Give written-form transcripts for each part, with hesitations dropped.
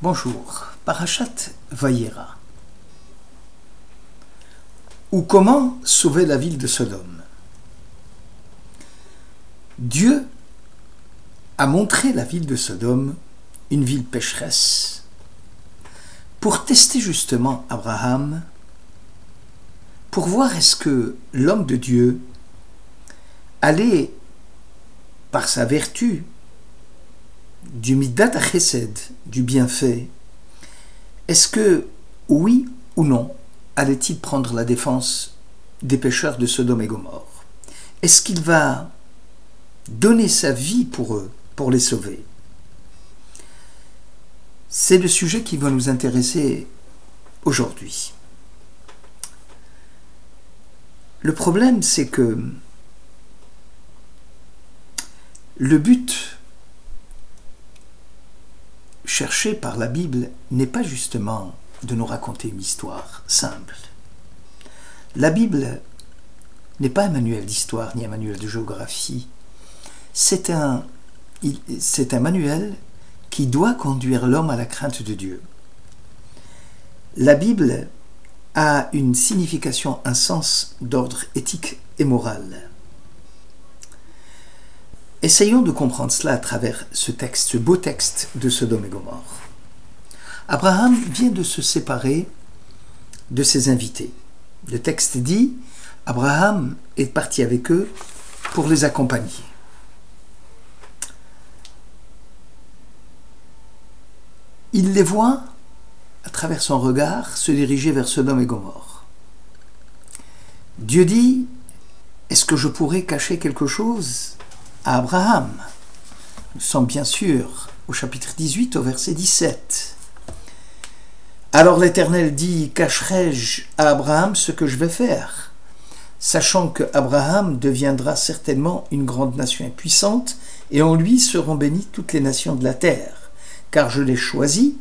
Bonjour, Parashat Vayera. Ou comment sauver la ville de Sodome? Dieu a montré la ville de Sodome, une ville pécheresse, pour tester justement Abraham, pour voir est-ce que l'homme de Dieu allait, par sa vertu, du midat ha-chesed, du bienfait, est-ce que, oui ou non, allait-il prendre la défense des pécheurs de Sodome et Gomorrhe? Est-ce qu'il va donner sa vie pour eux, pour les sauver? C'est le sujet qui va nous intéresser aujourd'hui. Le problème, c'est que le but cherché par la Bible n'est pas justement de nous raconter une histoire simple. La Bible n'est pas un manuel d'histoire ni un manuel de géographie. C'est un manuel qui doit conduire l'homme à la crainte de Dieu. La Bible a une signification, un sens d'ordre éthique et moral. Essayons de comprendre cela à travers ce texte, ce beau texte de Sodome et Gomorrhe. Abraham vient de se séparer de ses invités. Le texte dit, Abraham est parti avec eux pour les accompagner. Il les voit, à travers son regard, se diriger vers Sodome et Gomorrhe. Dieu dit, est-ce que je pourrais cacher quelque chose à Abraham? Nous sommes bien sûr au chapitre 18, au verset 17. Alors l'Éternel dit, cacherai-je à Abraham ce que je vais faire, sachant que Abraham deviendra certainement une grande nation puissante, et en lui seront bénies toutes les nations de la terre, car je l'ai choisi,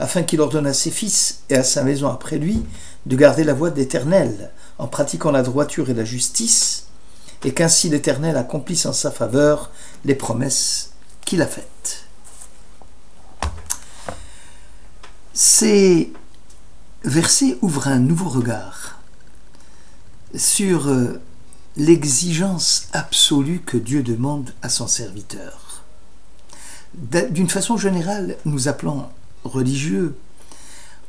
afin qu'il ordonne à ses fils et à sa maison après lui de garder la voie de l'Éternel, en pratiquant la droiture et la justice, et qu'ainsi l'Éternel accomplisse en sa faveur les promesses qu'il a faites. Ces versets ouvrent un nouveau regard sur l'exigence absolue que Dieu demande à son serviteur. D'une façon générale, nous appelons religieux,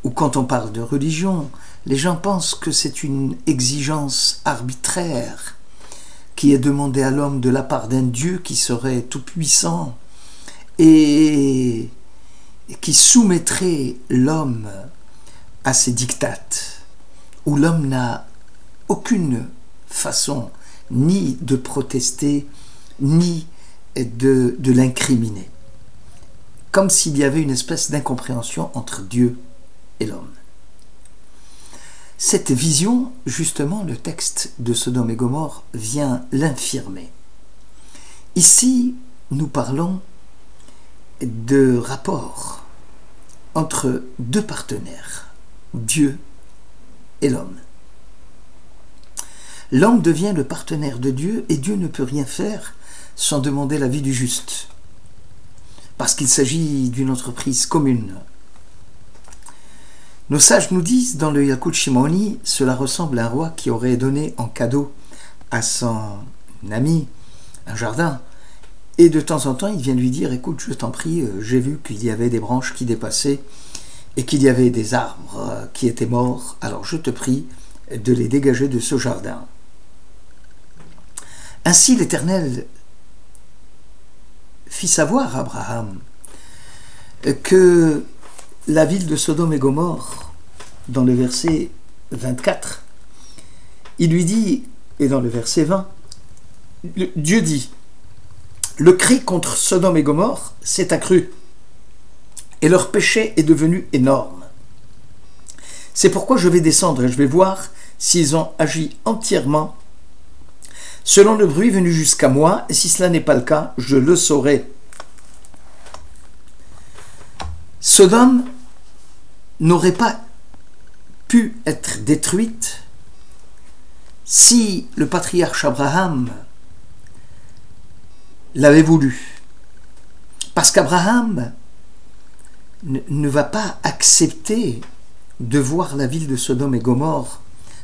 ou quand on parle de religion, les gens pensent que c'est une exigence arbitraire qui est demandé à l'homme de la part d'un Dieu qui serait tout-puissant et qui soumettrait l'homme à ses dictates, où l'homme n'a aucune façon ni de protester, ni de l'incriminer. Comme s'il y avait une espèce d'incompréhension entre Dieu et l'homme. Cette vision, justement, le texte de Sodome et Gomorrhe vient l'infirmer. Ici, nous parlons de rapport entre deux partenaires, Dieu et l'homme. L'homme devient le partenaire de Dieu et Dieu ne peut rien faire sans demander l'avis du juste, parce qu'il s'agit d'une entreprise commune. Nos sages nous disent dans le Yalkut Shimoni, cela ressemble à un roi qui aurait donné en cadeau à son ami un jardin. Et de temps en temps, il vient lui dire, écoute, je t'en prie, j'ai vu qu'il y avait des branches qui dépassaient et qu'il y avait des arbres qui étaient morts, alors je te prie de les dégager de ce jardin. Ainsi l'Éternel fit savoir à Abraham que la ville de Sodome et Gomorrhe, dans le verset 24, il lui dit, et dans le verset 20, Dieu dit, le cri contre Sodome et Gomorrhe s'est accru, et leur péché est devenu énorme. C'est pourquoi je vais descendre et je vais voir s'ils ont agi entièrement selon le bruit venu jusqu'à moi, et si cela n'est pas le cas, je le saurai. Sodome n'aurait pas pu être détruite si le patriarche Abraham l'avait voulu. Parce qu'Abraham ne va pas accepter de voir la ville de Sodome et Gomorrhe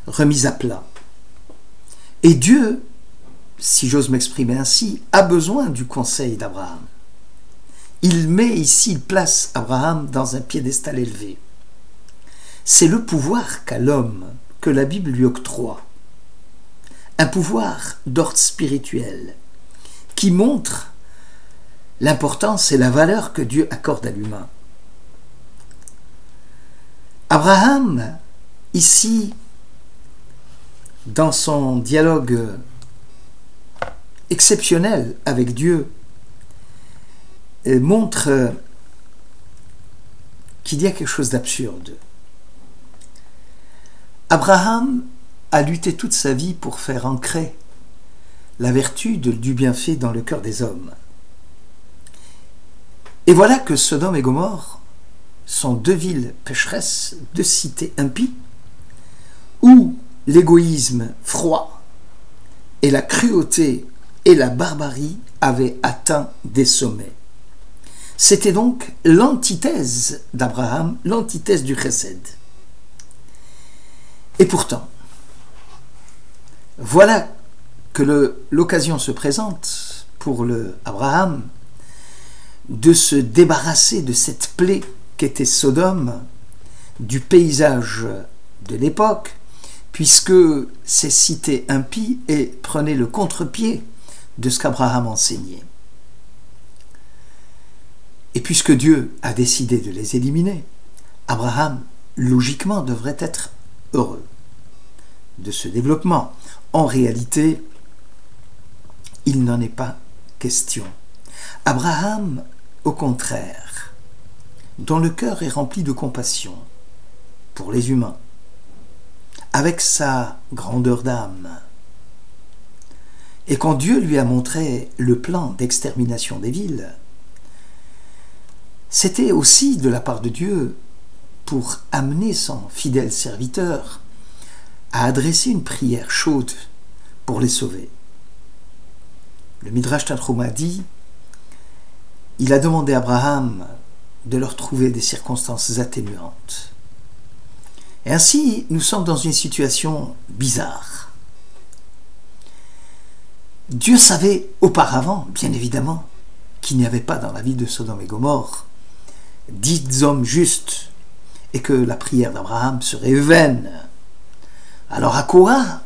remise à plat. Et Dieu, si j'ose m'exprimer ainsi, a besoin du conseil d'Abraham. Il place Abraham dans un piédestal élevé. C'est le pouvoir qu'a l'homme, que la Bible lui octroie. Un pouvoir d'ordre spirituel qui montre l'importance et la valeur que Dieu accorde à l'humain. Abraham, ici, dans son dialogue exceptionnel avec Dieu, montre qu'il y a quelque chose d'absurde. Abraham a lutté toute sa vie pour faire ancrer la vertu du bienfait dans le cœur des hommes. Et voilà que Sodome et Gomorrhe sont deux villes pécheresses, deux cités impies, où l'égoïsme froid et la cruauté et la barbarie avaient atteint des sommets. C'était donc l'antithèse d'Abraham, l'antithèse du Chesed. Et pourtant, voilà que l'occasion se présente pour Abraham de se débarrasser de cette plaie qu'était Sodome, du paysage de l'époque, puisque ces cités impies prenaient le contre-pied de ce qu'Abraham enseignait. Et puisque Dieu a décidé de les éliminer, Abraham, logiquement, devrait être heureux de ce développement. En réalité, il n'en est pas question. Abraham, au contraire, dont le cœur est rempli de compassion pour les humains, avec sa grandeur d'âme, et quand Dieu lui a montré le plan d'extermination des villes, c'était aussi de la part de Dieu pour amener son fidèle serviteur à adresser une prière chaude pour les sauver. Le Midrash Tanchuma dit, il a demandé à Abraham de leur trouver des circonstances atténuantes. Et ainsi, nous sommes dans une situation bizarre. Dieu savait auparavant, bien évidemment, qu'il n'y avait pas dans la vie de Sodome et Gomorrhe 10 hommes justes et que la prière d'Abraham serait vaine. Alors à quoi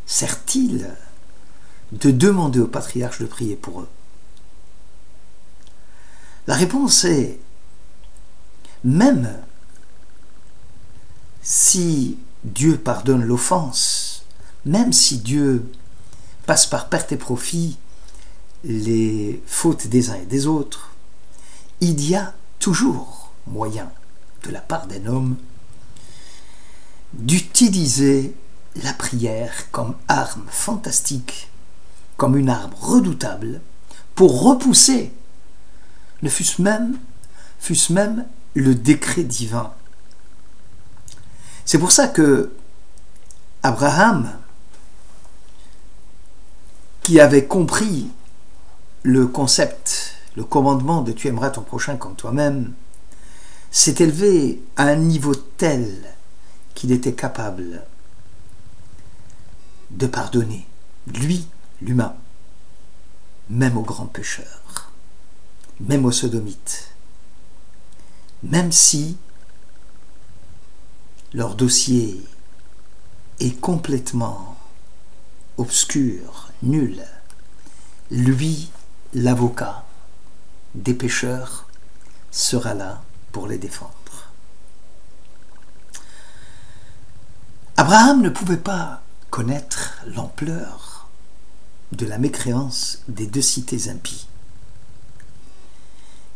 sert-il de demander au patriarche de prier pour eux? La réponse est, même si Dieu pardonne l'offense, même si Dieu passe par perte et profit les fautes des uns et des autres, il y a toujours moyen, de la part d'un homme, d'utiliser la prière comme arme fantastique, comme une arme redoutable, pour repousser, ne fût-ce même le décret divin. C'est pour ça que Abraham, qui avait compris le concept, le commandement de tu aimeras ton prochain comme toi-même, s'est élevé à un niveau tel qu'il était capable de pardonner, lui, l'humain, même aux grands pécheurs, même aux sodomites, même si leur dossier est complètement obscur, nul, lui, l'avocat des pécheurs, sera là pour les défendre. Abraham ne pouvait pas connaître l'ampleur de la mécréance des deux cités impies.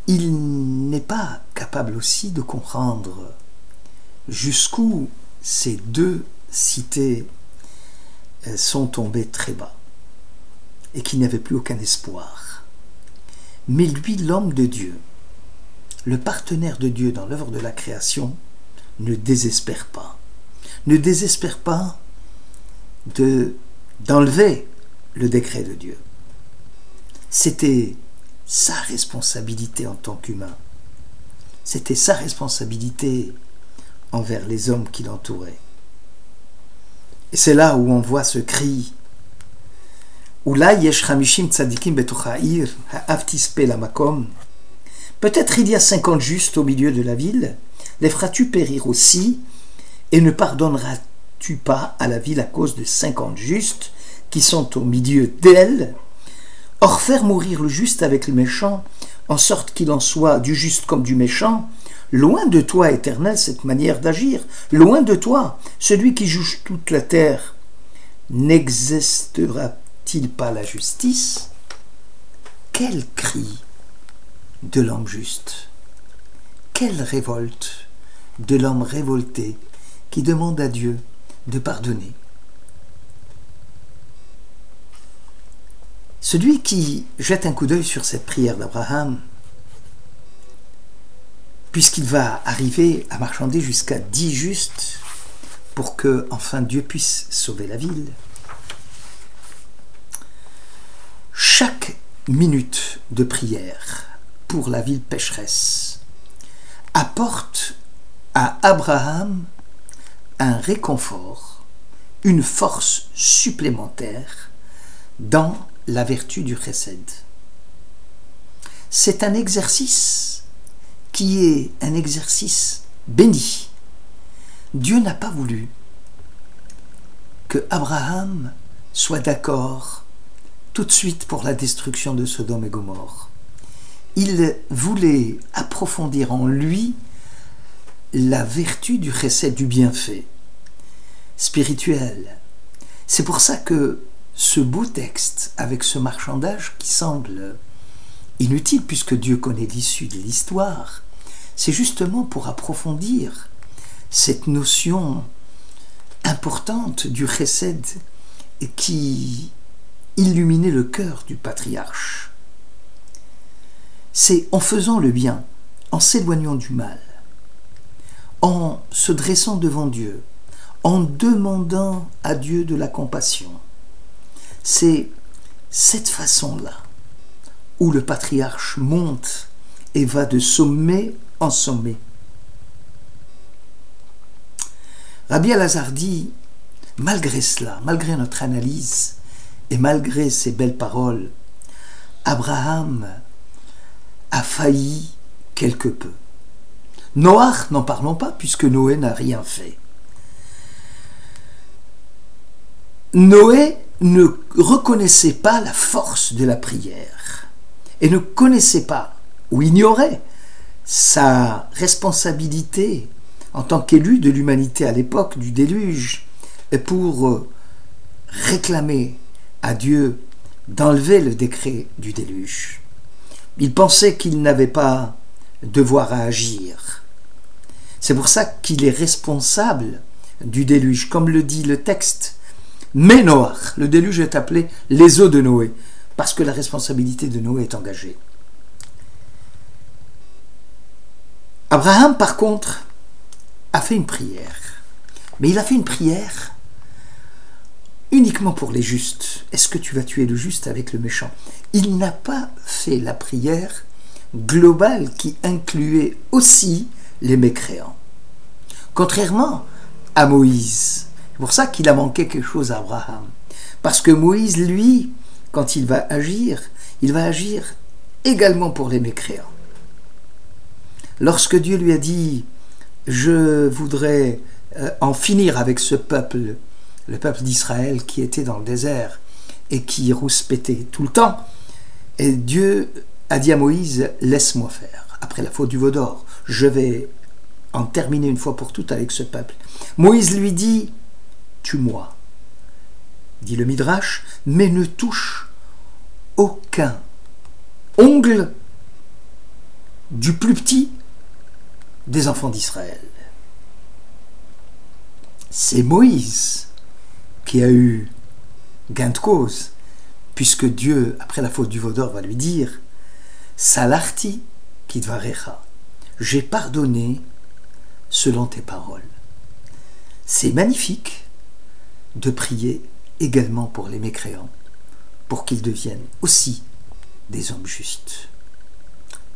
Il n'est pas capable aussi de comprendre jusqu'où ces deux cités sont tombées très bas et qu'il n'y avait plus aucun espoir. Mais lui, l'homme de Dieu, le partenaire de Dieu dans l'œuvre de la création, ne désespère pas. Ne désespère pas d'enlever le décret de Dieu. C'était sa responsabilité en tant qu'humain C'était sa responsabilité envers les hommes qui l'entouraient. Et c'est là où on voit ce cri. Peut-être il y a 50 justes au milieu de la ville. Les feras-tu périr aussi? Et ne pardonneras-tu pas à la ville à cause de 50 justes qui sont au milieu d'elle? Or faire mourir le juste avec le méchant, en sorte qu'il en soit du juste comme du méchant, loin de toi, Éternel, cette manière d'agir, loin de toi, celui qui juge toute la terre, n'existera-t-il pas la justice? Quel cri de l'homme juste! Quelle révolte de l'homme révolté qui demande à Dieu de pardonner! Celui qui jette un coup d'œil sur cette prière d'Abraham, puisqu'il va arriver à marchander jusqu'à 10 justes pour que enfin Dieu puisse sauver la ville, chaque minute de prière pour la ville pécheresse apporte à Abraham un réconfort, une force supplémentaire dans la vertu du chesed. C'est un exercice qui est un exercice béni. Dieu n'a pas voulu que Abraham soit d'accord tout de suite pour la destruction de Sodome et Gomorrhe. Il voulait approfondir en lui la vertu du chesed, du bienfait spirituel. C'est pour ça que ce beau texte, avec ce marchandage qui semble inutile puisque Dieu connaît l'issue de l'histoire, c'est justement pour approfondir cette notion importante du chesed qui illuminait le cœur du patriarche. C'est en faisant le bien, en s'éloignant du mal, en se dressant devant Dieu, en demandant à Dieu de la compassion. C'est cette façon-là où le patriarche monte et va de sommet en sommet. Rabbi Elazar dit, malgré cela, malgré notre analyse et malgré ces belles paroles, Abraham a failli quelque peu. Noach, n'en parlons pas, puisque Noé n'a rien fait. Noé ne reconnaissait pas la force de la prière et ne connaissait pas ou ignorait sa responsabilité en tant qu'élu de l'humanité à l'époque du déluge pour réclamer à Dieu d'enlever le décret du déluge. Il pensait qu'il n'avait pas devoir à agir. C'est pour ça qu'il est responsable du déluge, comme le dit le texte. Mais Noach, le déluge est appelé les eaux de Noé, parce que la responsabilité de Noé est engagée. Abraham, par contre, a fait une prière. Mais il a fait une prière uniquement pour les justes. Est-ce que tu vas tuer le juste avec le méchant? Il n'a pas fait la prière globale qui incluait aussi les mécréants. Contrairement à Moïse. C'est pour ça qu'il a manqué quelque chose à Abraham. Parce que Moïse, lui, quand il va agir également pour les mécréants. Lorsque Dieu lui a dit « Je voudrais en finir avec ce peuple », le peuple d'Israël qui était dans le désert et qui rouspétait tout le temps, et Dieu a dit à Moïse « Laisse-moi faire. Après la faute du veau d'or, je vais en terminer une fois pour toutes avec ce peuple. » Moïse lui dit « Tue-moi. » dit le Midrash, mais ne touche aucun ongle du plus petit des enfants d'Israël. C'est Moïse qui a eu gain de cause, puisque Dieu, après la faute du veau d'or, va lui dire « Salarti kidvarecha » j'ai pardonné selon tes paroles. C'est magnifique de prier également pour les mécréants, pour qu'ils deviennent aussi des hommes justes.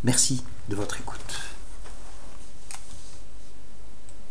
Merci de votre écoute.